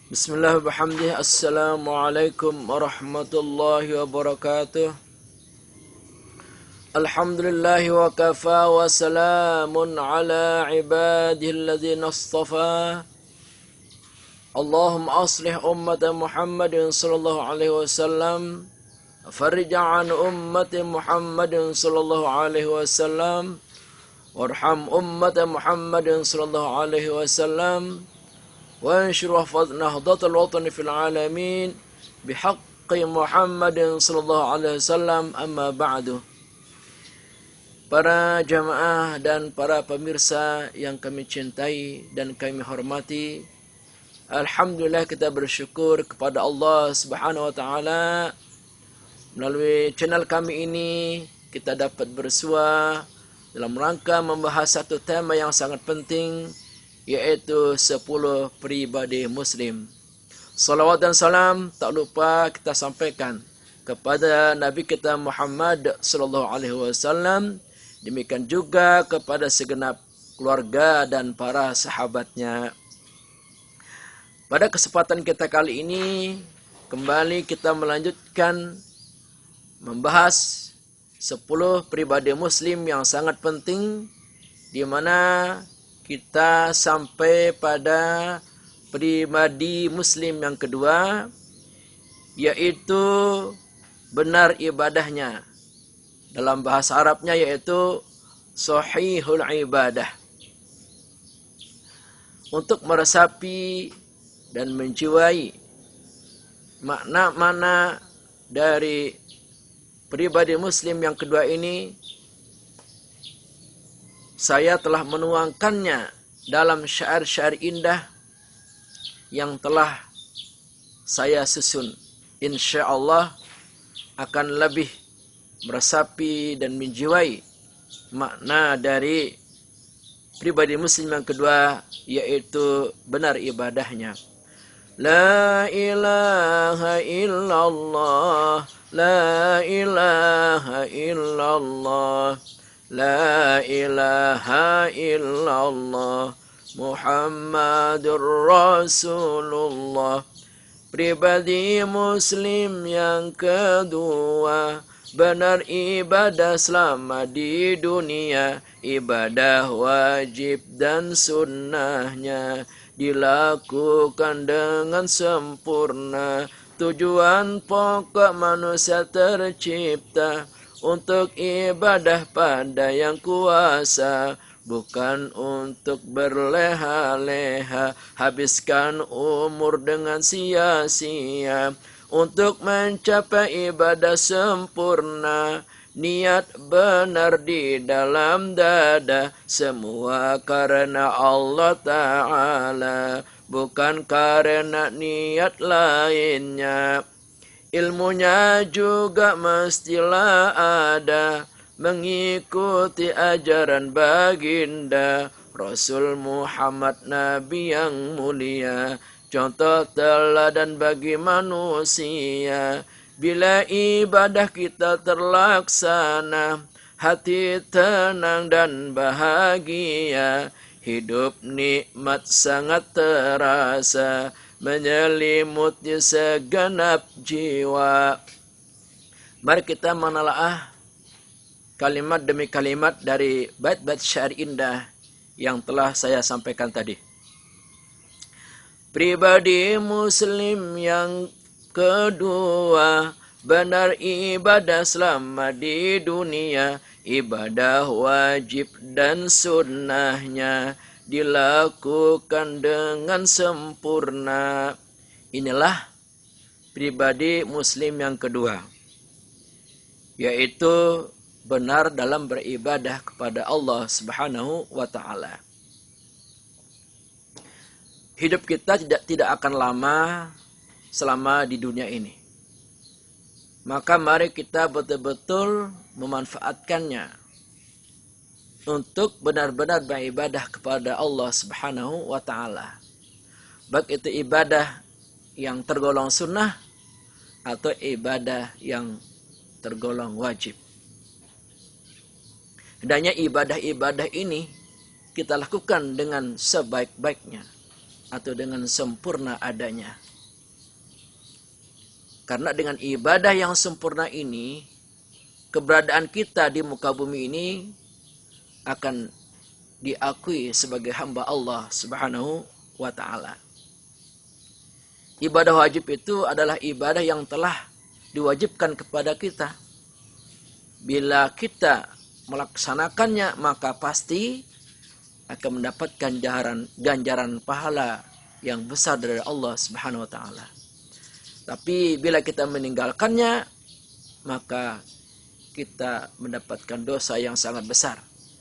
Bismillah bihamdih. Assalamualaikum warahmatullahi wabarakatuh. Alhamdulillahi wa kafa wa salamun ala ibadihi alladhina astafa. Allahumma aslih ummata Muhammadin sallallahu alaihi wasallam. Farij an ummati Muhammadin sallallahu alaihi wasallam. Warham ummata Muhammadin sallallahu alaihi wasallam. وانشر وحفظ نهضة الوطن في العالمين بحق محمد صلى الله عليه وسلم. أما بعد. Para jamaah dan para pemirsa yang kami cintai dan kami hormati, alhamdulillah kita bersyukur kepada Allah Subhanahu wa taala, melalui channel kami ini kita dapat bersua dalam rangka membahas satu tema yang sangat penting, yaitu 10 pribadi Muslim. Salawat dan salam tak lupa kita sampaikan kepada Nabi kita Muhammad sallallahu alaihi wasallam, demikian juga kepada segenap keluarga dan para sahabatnya. Pada kesempatan kita kali ini kembali kita melanjutkan membahas 10 pribadi Muslim yang sangat penting, di mana kita sampai pada pribadi Muslim yang kedua, yaitu benar ibadahnya. Dalam bahasa Arabnya yaitu sahihul ibadah. Untuk meresapi dan menjiwai makna-makna dari pribadi Muslim yang kedua ini, saya telah menuangkannya dalam syair-syair indah yang telah saya susun. InsyaAllah akan lebih meresapi dan menjiwai makna dari pribadi Muslim yang kedua, yaitu benar ibadahnya. La ilaha illallah, la ilaha illallah, la ilaha illallah, Muhammadur Rasulullah. Pribadi Muslim yang kedua, benar ibadah selama di dunia, ibadah wajib dan sunnahnya dilakukan dengan sempurna. Tujuan pokok manusia tercipta untuk ibadah pada yang kuasa, bukan untuk berleha-leha, habiskan umur dengan sia-sia. Untuk mencapai ibadah sempurna, niat benar di dalam dada, semua karena Allah Ta'ala, bukan karena niat lainnya. Ilmunya juga mestilah ada, mengikuti ajaran baginda Rasul Muhammad, Nabi yang mulia, contoh teladan bagi manusia. Bila ibadah kita terlaksana, hati tenang dan bahagia, hidup nikmat sangat terasa, menyelimuti segenap jiwa. Mari kita menelaah kalimat demi kalimat dari bait-bait syair indah yang telah saya sampaikan tadi. Pribadi Muslim yang kedua, benar ibadah selama di dunia, ibadah wajib dan sunnahnya dilakukan dengan sempurna. Inilah pribadi Muslim yang kedua, yaitu benar dalam beribadah kepada Allah Subhanahu wa taala. Hidup kita tidak akan lama selama di dunia ini. Maka mari kita betul-betul memanfaatkannya untuk benar-benar beribadah kepada Allah Subhanahu wa taala. Baik itu ibadah yang tergolong sunnah atau ibadah yang tergolong wajib. Hendaknya ibadah-ibadah ini kita lakukan dengan sebaik-baiknya. atau dengan sempurna adanya. Karena dengan ibadah yang sempurna ini, keberadaan kita di muka bumi ini akan diakui sebagai hamba Allah Subhanahu wa ta'ala. Ibadah wajib itu adalah ibadah yang telah diwajibkan kepada kita. Bila kita melaksanakannya, maka pasti akan mendapatkan ganjaran pahala yang besar dari Allah Subhanahu wa ta'ala. Tapi bila kita meninggalkannya, maka kita mendapatkan dosa yang sangat besar.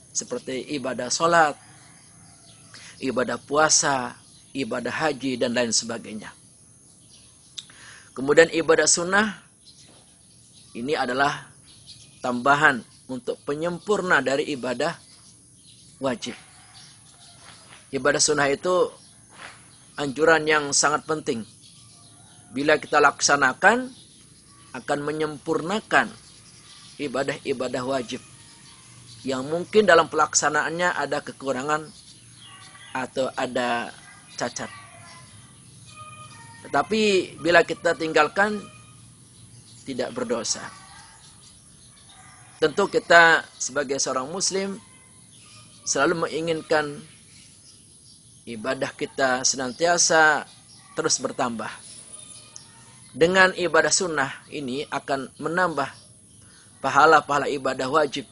Seperti ibadah sholat, ibadah puasa, ibadah haji, dan lain sebagainya. Kemudian ibadah sunnah, ini adalah tambahan untuk penyempurna dari ibadah wajib. Ibadah sunnah itu anjuran yang sangat penting. Bila kita laksanakan, akan menyempurnakan ibadah-ibadah wajib. Yang mungkin dalam pelaksanaannya ada kekurangan atau ada cacat. Tetapi bila kita tinggalkan, tidak berdosa. Tentu kita sebagai seorang muslim selalu menginginkan ibadah kita senantiasa terus bertambah. Dengan ibadah sunnah ini akan menambah pahala-pahala ibadah wajib,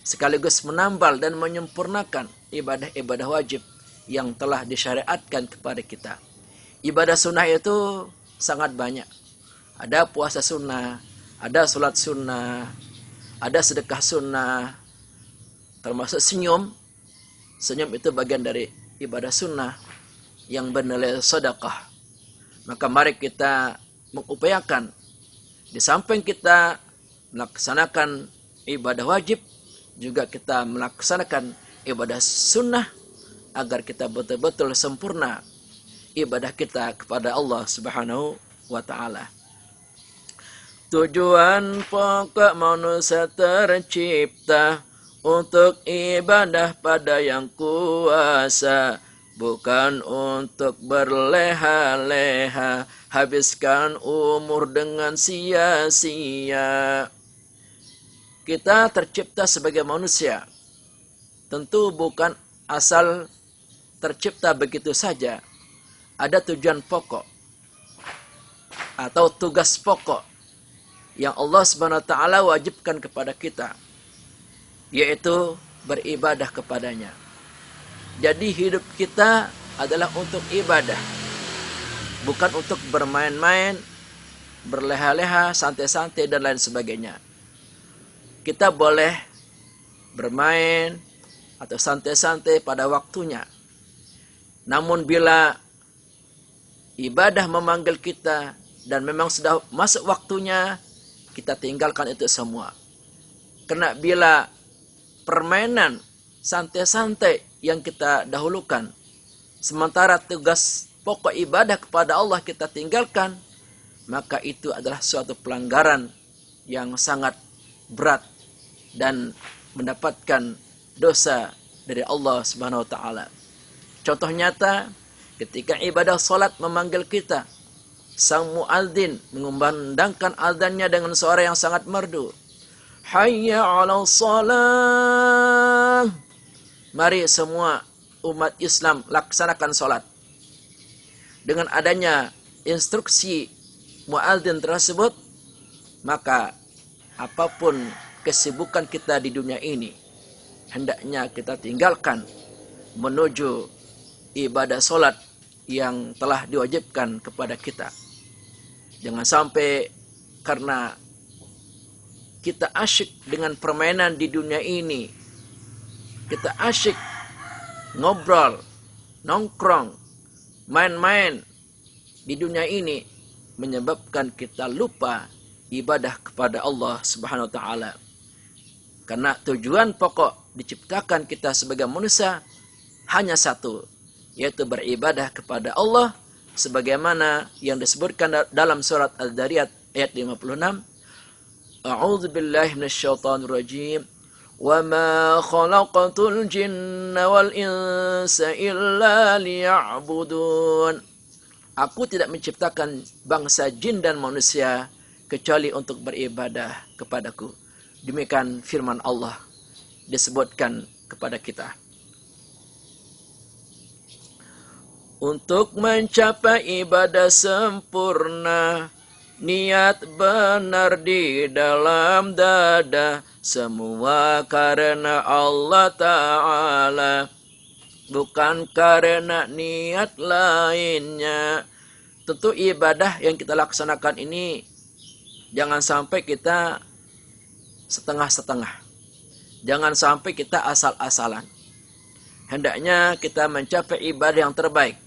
sekaligus menambal dan menyempurnakan ibadah-ibadah wajib yang telah disyariatkan kepada kita. Ibadah sunnah itu sangat banyak. Ada puasa sunnah, ada sholat sunnah, ada sedekah sunnah, termasuk senyum. Senyum itu bagian dari ibadah sunnah yang bernilai sedekah. Maka mari kita mengupayakan, di samping kita melaksanakan ibadah wajib, juga kita melaksanakan ibadah sunnah, agar kita betul-betul sempurna ibadah kita kepada Allah Subhanahu wa ta'ala. Tujuan pokok manusia tercipta untuk ibadah pada yang kuasa, bukan untuk berleha-leha, habiskan umur dengan sia-sia. Kita tercipta sebagai manusia, tentu bukan asal tercipta begitu saja. Ada tujuan pokok atau tugas pokok yang Allah Subhanahu wa ta'ala wajibkan kepada kita, yaitu beribadah kepadanya. Jadi hidup kita adalah untuk ibadah, bukan untuk bermain-main, berleha-leha, santai-santai, dan lain sebagainya. Kita boleh bermain atau santai-santai pada waktunya. Namun bila ibadah memanggil kita dan memang sudah masuk waktunya, kita tinggalkan itu semua. Karena bila permainan santai-santai yang kita dahulukan, sementara tugas pokok ibadah kepada Allah kita tinggalkan, maka itu adalah suatu pelanggaran yang sangat berat dan mendapatkan dosa dari Allah Subhanahu wa ta'ala. Contoh nyata, ketika ibadah salat memanggil kita, sang muadzin mengumandangkan azannya dengan suara yang sangat merdu. Hayya 'alas shalah. Mari semua umat Islam laksanakan salat. Dengan adanya instruksi muadzin tersebut, maka apapun kesibukan kita di dunia ini, hendaknya kita tinggalkan menuju ibadah salat yang telah diwajibkan kepada kita. Jangan sampai karena kita asyik dengan permainan di dunia ini, kita asyik ngobrol, nongkrong, main-main di dunia ini, menyebabkan kita lupa ibadah kepada Allah Subhanahu wa ta'ala. Karena tujuan pokok diciptakan kita sebagai manusia hanya satu, yaitu beribadah kepada Allah, sebagaimana yang disebutkan dalam surat Al-Dariyat ayat 56. A'udzu billahi minasyaitonir rajim. وَمَا خَلَقْتُ الْجِنَّ وَالْإِنسَ إِلَّا لِيَعْبُدُونَ. Aku tidak menciptakan bangsa jin dan manusia kecuali untuk beribadah kepadaku. Demikian firman Allah disebutkan kepada kita. Untuk mencapai ibadah sempurna, niat benar di dalam dada, semua karena Allah Ta'ala, bukan karena niat lainnya. Tentu ibadah yang kita laksanakan ini jangan sampai kita setengah-setengah. Jangan sampai kita asal-asalan. Hendaknya kita mencapai ibadah yang terbaik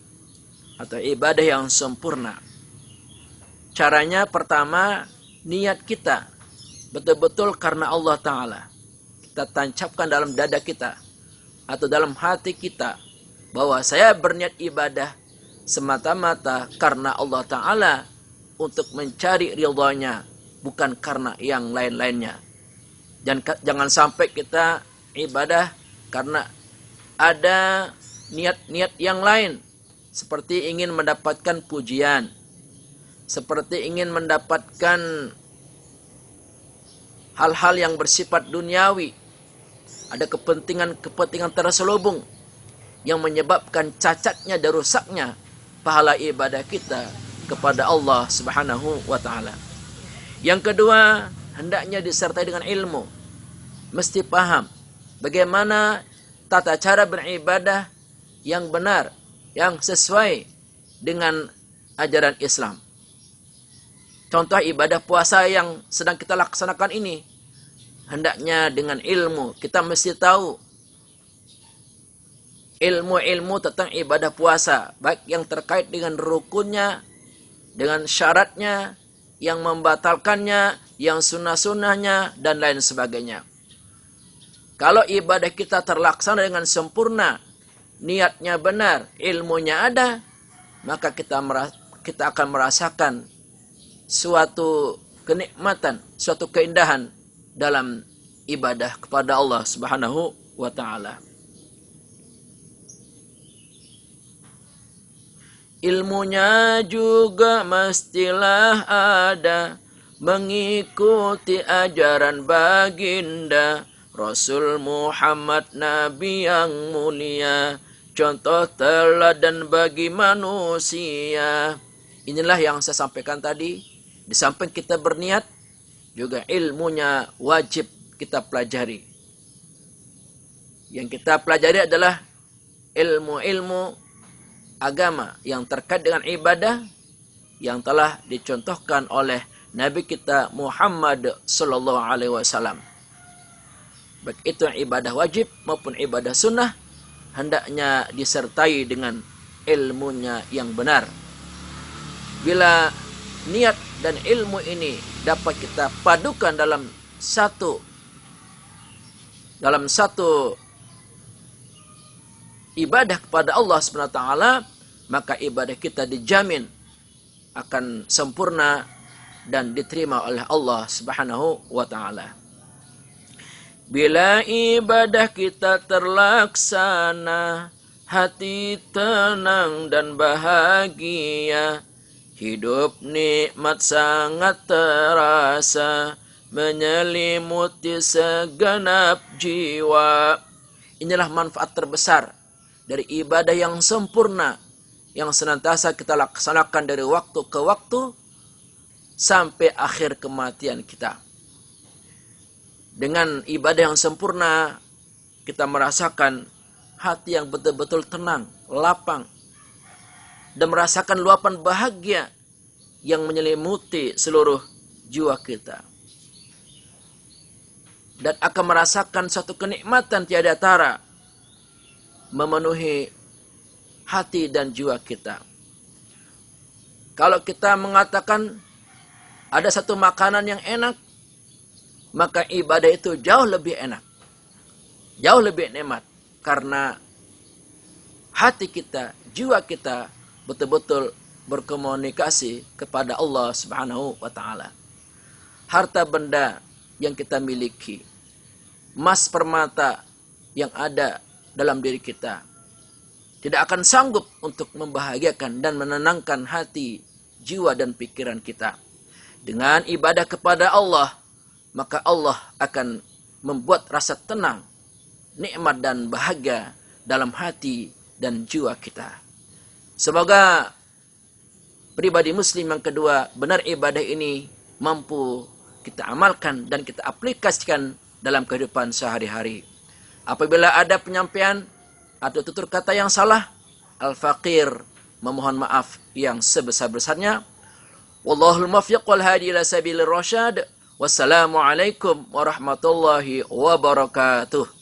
atau ibadah yang sempurna. Caranya pertama, niat kita betul-betul karena Allah Ta'ala. Kita tancapkan dalam dada kita atau dalam hati kita bahwa saya berniat ibadah semata-mata karena Allah Ta'ala untuk mencari ridhanya, bukan karena yang lain-lainnya. Dan jangan sampai kita ibadah karena ada niat-niat yang lain, seperti ingin mendapatkan pujian, seperti ingin mendapatkan hal-hal yang bersifat duniawi. Ada kepentingan-kepentingan terselubung yang menyebabkan cacatnya dan rusaknya pahala ibadah kita kepada Allah Subhanahu wa Ta'ala. Yang kedua, hendaknya disertai dengan ilmu. Mesti paham bagaimana tata cara beribadah yang benar, yang sesuai dengan ajaran Islam. Contoh ibadah puasa yang sedang kita laksanakan ini, hendaknya dengan ilmu. Kita mesti tahu ilmu-ilmu tentang ibadah puasa, baik yang terkait dengan rukunnya, dengan syaratnya, yang membatalkannya, yang sunnah-sunnahnya, dan lain sebagainya. Kalau ibadah kita terlaksana dengan sempurna, niatnya benar, ilmunya ada, maka kita akan merasakan suatu kenikmatan, suatu keindahan dalam ibadah kepada Allah Subhanahu wa Ta'ala. Ilmunya juga mestilah ada, mengikuti ajaran baginda Rasul Muhammad, Nabi yang mulia, contoh teladan bagi manusia. Inilah yang saya sampaikan tadi. Di samping kita berniat, juga ilmunya wajib kita pelajari. Yang kita pelajari adalah ilmu-ilmu agama yang terkait dengan ibadah yang telah dicontohkan oleh Nabi kita Muhammad sallallahu alaihi wasallam. Baik itu ibadah wajib maupun ibadah sunnah, hendaknya disertai dengan ilmunya yang benar. Bila niat dan ilmu ini dapat kita padukan dalam satu ibadah kepada Allah Subhanahu wa Ta'ala, maka ibadah kita dijamin akan sempurna dan diterima oleh Allah Subhanahu wa Ta'ala. Bila ibadah kita terlaksana, hati tenang dan bahagia, hidup nikmat sangat terasa, menyelimuti segenap jiwa. Inilah manfaat terbesar dari ibadah yang sempurna, yang senantiasa kita laksanakan dari waktu ke waktu, sampai akhir kematian kita. Dengan ibadah yang sempurna, kita merasakan hati yang betul-betul tenang, lapang, dan merasakan luapan bahagia yang menyelimuti seluruh jiwa kita. Dan akan merasakan suatu kenikmatan tiada tara memenuhi hati dan jiwa kita. Kalau kita mengatakan ada satu makanan yang enak, maka ibadah itu jauh lebih enak, jauh lebih nikmat, karena hati kita, jiwa kita betul-betul berkomunikasi kepada Allah Subhanahu wa Ta'ala. Harta benda yang kita miliki, emas permata yang ada dalam diri kita tidak akan sanggup untuk membahagiakan dan menenangkan hati, jiwa dan pikiran kita. Dengan ibadah kepada Allah, maka Allah akan membuat rasa tenang, nikmat dan bahagia dalam hati dan jiwa kita. Semoga pribadi muslim yang kedua, benar ibadah ini mampu kita amalkan dan kita aplikasikan dalam kehidupan sehari-hari. Apabila ada penyampaian atau tutur kata yang salah, Al-Faqir memohon maaf yang sebesar-besarnya. Wallahul muwaffiq wal hadi ila sabilir rasyad. Wassalamualaikum warahmatullahi wabarakatuh.